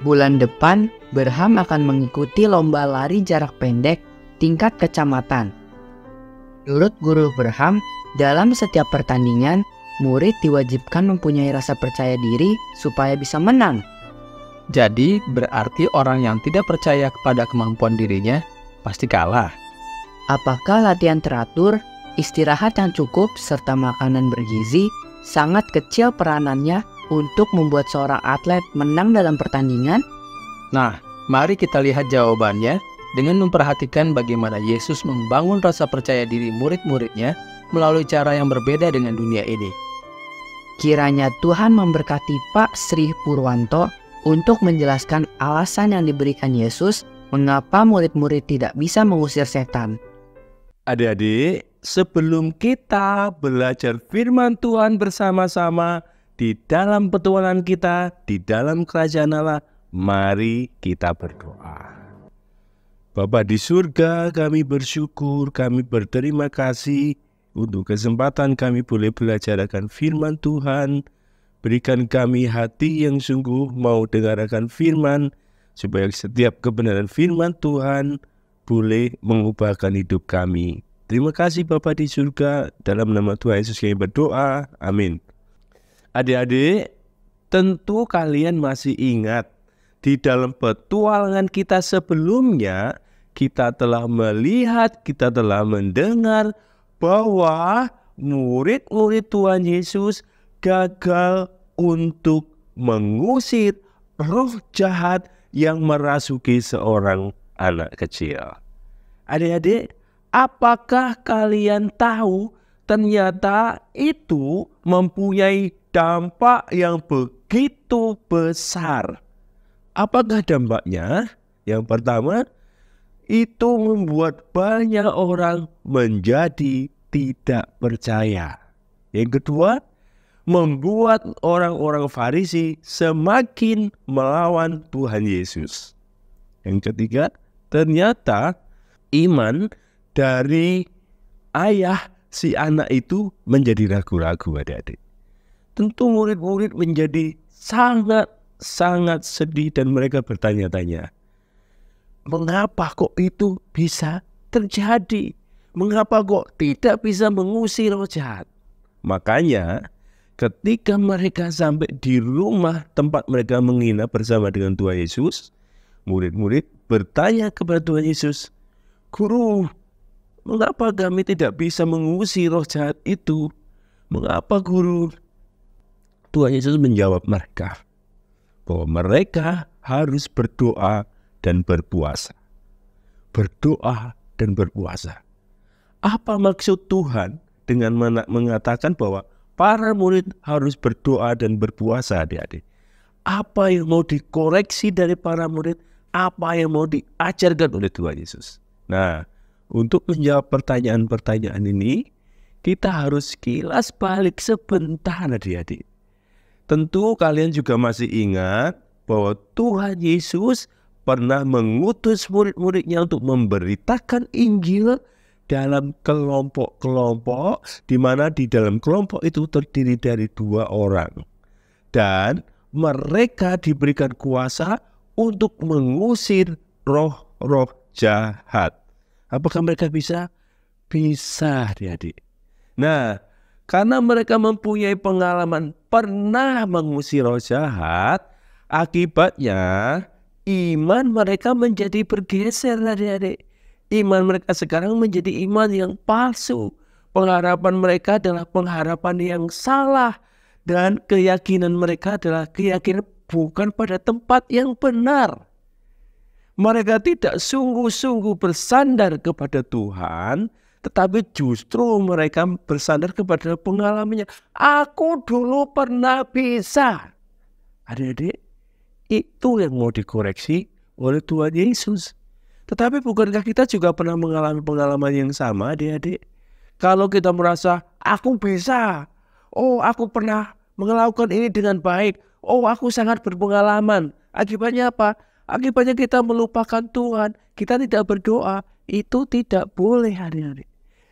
Bulan depan, Berham akan mengikuti lomba lari jarak pendek tingkat kecamatan. Menurut guru Berham, dalam setiap pertandingan, murid diwajibkan mempunyai rasa percaya diri supaya bisa menang. Jadi berarti orang yang tidak percaya kepada kemampuan dirinya pasti kalah. Apakah latihan teratur, istirahat yang cukup, serta makanan bergizi sangat kecil peranannya untuk membuat seorang atlet menang dalam pertandingan? Nah, mari kita lihat jawabannya dengan memperhatikan bagaimana Yesus membangun rasa percaya diri murid-muridnya melalui cara yang berbeda dengan dunia ini. Kiranya Tuhan memberkati Pak Sri Purwanto untuk menjelaskan alasan yang diberikan Yesus mengapa murid-murid tidak bisa mengusir setan. Adik-adik, sebelum kita belajar firman Tuhan bersama-sama di dalam petualangan kita, di dalam kerajaan Allah, mari kita berdoa. Bapa di surga, kami bersyukur, kami berterima kasih untuk kesempatan kami boleh belajar akan firman Tuhan. Berikan kami hati yang sungguh mau dengar akan firman, supaya setiap kebenaran firman Tuhan boleh mengubahkan hidup kami. Terima kasih Bapa di surga, dalam nama Tuhan Yesus kami berdoa, amin. Adik-adik, tentu kalian masih ingat, di dalam petualangan kita sebelumnya, kita telah melihat, kita telah mendengar bahwa murid-murid Tuhan Yesus gagal untuk mengusir roh jahat yang merasuki seorang anak kecil. Adik-adik, apakah kalian tahu ternyata itu mempunyai dampak yang begitu besar? Apakah dampaknya? Yang pertama, itu membuat banyak orang menjadi tidak percaya. Yang kedua, membuat orang-orang Farisi semakin melawan Tuhan Yesus. Yang ketiga, ternyata iman dari ayah si anak itu menjadi ragu-ragu, adik-adik. Tentu murid-murid menjadi sangat sedih dan mereka bertanya-tanya, mengapa kok itu bisa terjadi? Mengapa kok tidak bisa mengusir roh jahat? Makanya ketika mereka sampai di rumah tempat mereka menginap bersama dengan Tuhan Yesus, murid-murid bertanya kepada Tuhan Yesus, Guru, mengapa kami tidak bisa mengusir roh jahat itu? Mengapa Guru? Tuhan Yesus menjawab mereka bahwa mereka harus berdoa dan berpuasa. Berdoa dan berpuasa. Apa maksud Tuhan dengan mengatakan bahwa para murid harus berdoa dan berpuasa, adik-adik? Apa yang mau dikoreksi dari para murid? Apa yang mau diajarkan oleh Tuhan Yesus? Nah, untuk menjawab pertanyaan-pertanyaan ini, kita harus kilas balik sebentar, adik-adik. Tentu kalian juga masih ingat bahwa Tuhan Yesus pernah mengutus murid-muridnya untuk memberitakan Injil dalam kelompok-kelompok, di mana di dalam kelompok itu terdiri dari 2 orang. Dan mereka diberikan kuasa untuk mengusir roh-roh jahat. Apakah mereka bisa? Bisa, adik-adik. Nah, karena mereka mempunyai pengalaman pernah mengusir roh jahat, akibatnya iman mereka menjadi bergeser, adik-adik. Iman mereka sekarang menjadi iman yang palsu. Pengharapan mereka adalah pengharapan yang salah. Dan keyakinan mereka adalah keyakinan bukan pada tempat yang benar. Mereka tidak sungguh-sungguh bersandar kepada Tuhan, tetapi justru mereka bersandar kepada pengalamannya. Aku dulu pernah bisa. Adik-adik, itu yang mau dikoreksi oleh Tuhan Yesus. Tetapi bukankah kita juga pernah mengalami pengalaman yang sama, adik-adik? Kalau kita merasa, aku bisa. Oh, aku pernah melakukan ini dengan baik. Oh, aku sangat berpengalaman. Akibatnya apa? Akibatnya kita melupakan Tuhan. Kita tidak berdoa. Itu tidak boleh, adik-adik.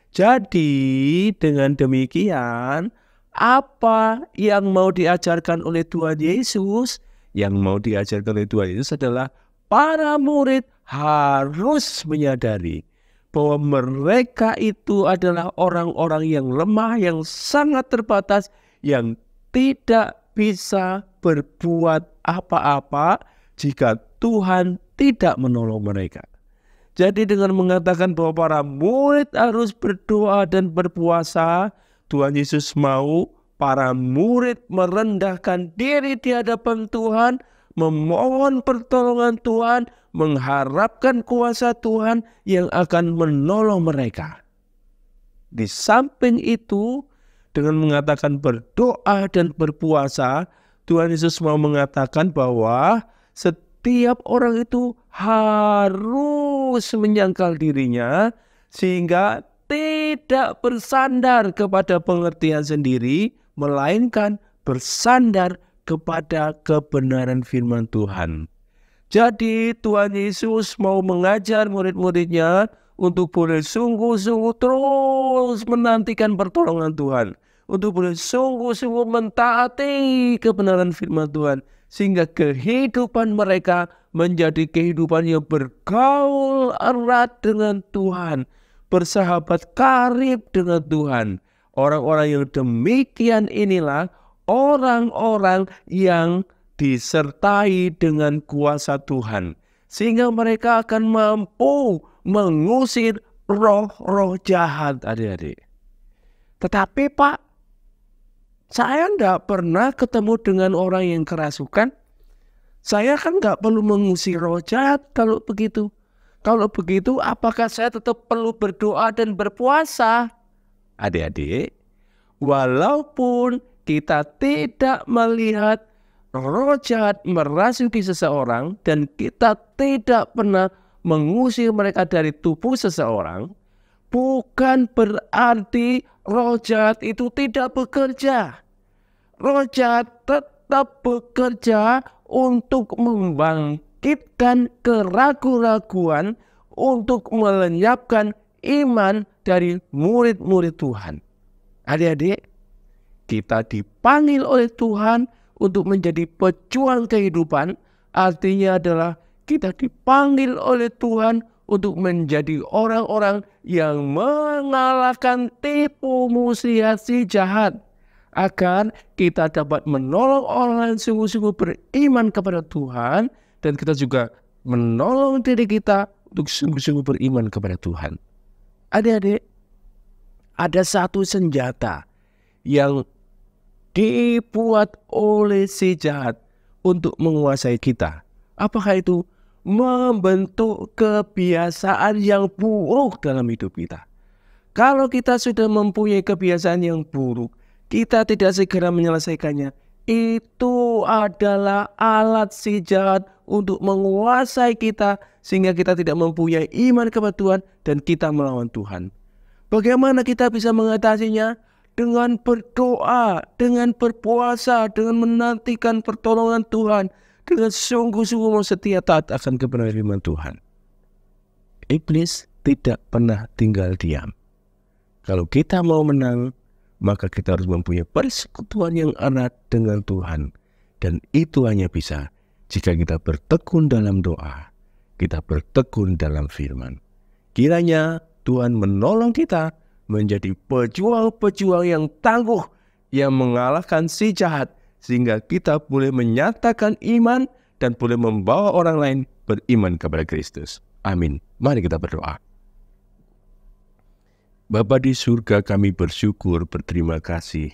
Jadi dengan demikian, apa yang mau diajarkan oleh Tuhan Yesus? yang mau diajarkan oleh Tuhan Yesus adalah para murid harus menyadari bahwa mereka itu adalah orang-orang yang lemah, yang sangat terbatas, yang tidak bisa berbuat apa-apa jika Tuhan tidak menolong mereka. Jadi dengan mengatakan bahwa para murid harus berdoa dan berpuasa, Tuhan Yesus mau para murid merendahkan diri di hadapan Tuhan, memohon pertolongan Tuhan, mengharapkan kuasa Tuhan yang akan menolong mereka. Di samping itu, dengan mengatakan berdoa dan berpuasa, Tuhan Yesus mau mengatakan bahwa setiap orang itu harus menyangkal dirinya sehingga tidak bersandar kepada pengertian sendiri, melainkan bersandar kepada kebenaran firman Tuhan. Jadi Tuhan Yesus mau mengajar murid-muridnya untuk boleh sungguh-sungguh terus menantikan pertolongan Tuhan, untuk boleh sungguh-sungguh mentaati kebenaran firman Tuhan, sehingga kehidupan mereka menjadi kehidupan yang bergaul erat dengan Tuhan, bersahabat karib dengan Tuhan. Orang-orang yang demikian inilah orang-orang yang disertai dengan kuasa Tuhan, sehingga mereka akan mampu mengusir roh-roh jahat, adik-adik. Tetapi Pak, saya tidak pernah ketemu dengan orang yang kerasukan. Saya kan nggak perlu mengusir roh jahat kalau begitu. Kalau begitu, apakah saya tetap perlu berdoa dan berpuasa? Adik-adik, walaupun kita tidak melihat roh jahat merasuki seseorang dan kita tidak pernah mengusir mereka dari tubuh seseorang, bukan berarti roh jahat itu tidak bekerja. Roh jahat tetap bekerja untuk membangkitkan keraguan-raguan, untuk melenyapkan iman dari murid-murid Tuhan. Adik-adik, kita dipanggil oleh Tuhan untuk menjadi pejuang kehidupan. Artinya adalah kita dipanggil oleh Tuhan untuk menjadi orang-orang yang mengalahkan tipu muslihat si jahat, agar kita dapat menolong orang yang sungguh-sungguh beriman kepada Tuhan, dan kita juga menolong diri kita untuk sungguh-sungguh beriman kepada Tuhan. Adik-adik, ada satu senjata yang dibuat oleh si jahat untuk menguasai kita. Apakah itu? Membentuk kebiasaan yang buruk dalam hidup kita. Kalau kita sudah mempunyai kebiasaan yang buruk, kita tidak segera menyelesaikannya, itu adalah alat si jahat untuk menguasai kita, sehingga kita tidak mempunyai iman kepada Tuhan dan kita melawan Tuhan. Bagaimana kita bisa mengatasinya? Dengan berdoa, dengan berpuasa, dengan menantikan pertolongan Tuhan, dengan sungguh-sungguh setia taat akan kebenaran firman Tuhan. Iblis tidak pernah tinggal diam. Kalau kita mau menang, maka kita harus mempunyai persekutuan yang erat dengan Tuhan. Dan itu hanya bisa jika kita bertekun dalam doa, kita bertekun dalam firman. Kiranya Tuhan menolong kita menjadi pejuang-pejuang yang tangguh, yang mengalahkan si jahat, sehingga kita boleh menyatakan iman dan boleh membawa orang lain beriman kepada Kristus. Amin. Mari kita berdoa. Bapa di surga, kami bersyukur, berterima kasih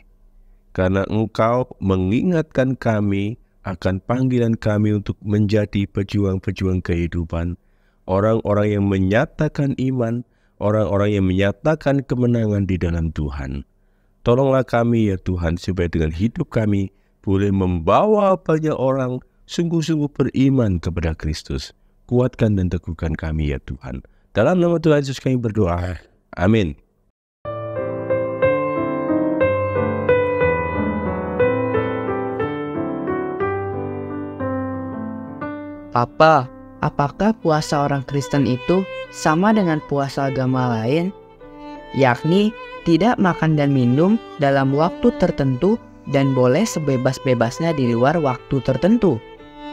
karena Engkau mengingatkan kami akan panggilan kami untuk menjadi pejuang-pejuang kehidupan, orang-orang yang menyatakan iman, orang-orang yang menyatakan kemenangan di dalam Tuhan. Tolonglah kami ya Tuhan, supaya dengan hidup kami boleh membawa banyak orang sungguh-sungguh beriman kepada Kristus. Kuatkan dan teguhkan kami ya Tuhan. Dalam nama Tuhan Yesus kami berdoa. Amin. Papa, apakah puasa orang Kristen itu sama dengan puasa agama lain? Yakni tidak makan dan minum dalam waktu tertentu dan boleh sebebas-bebasnya di luar waktu tertentu.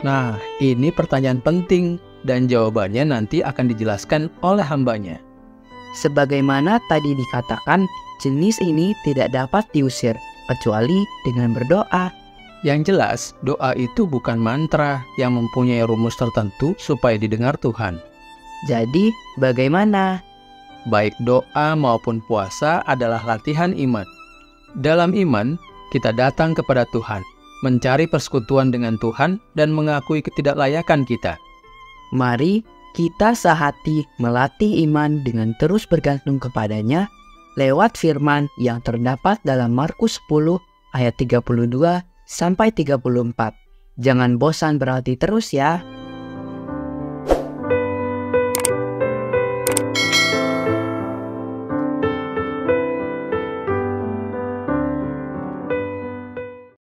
Nah, ini pertanyaan penting dan jawabannya nanti akan dijelaskan oleh hambanya. Sebagaimana tadi dikatakan, jenis ini tidak dapat diusir kecuali dengan berdoa. Yang jelas, doa itu bukan mantra yang mempunyai rumus tertentu supaya didengar Tuhan. Jadi, bagaimana? Baik doa maupun puasa adalah latihan iman. Dalam iman, kita datang kepada Tuhan, mencari persekutuan dengan Tuhan dan mengakui ketidaklayakan kita. Mari kita sehati melatih iman dengan terus bergantung kepadanya lewat firman yang terdapat dalam Markus 10 ayat 32 sampai 34. Jangan bosan berlatih terus ya.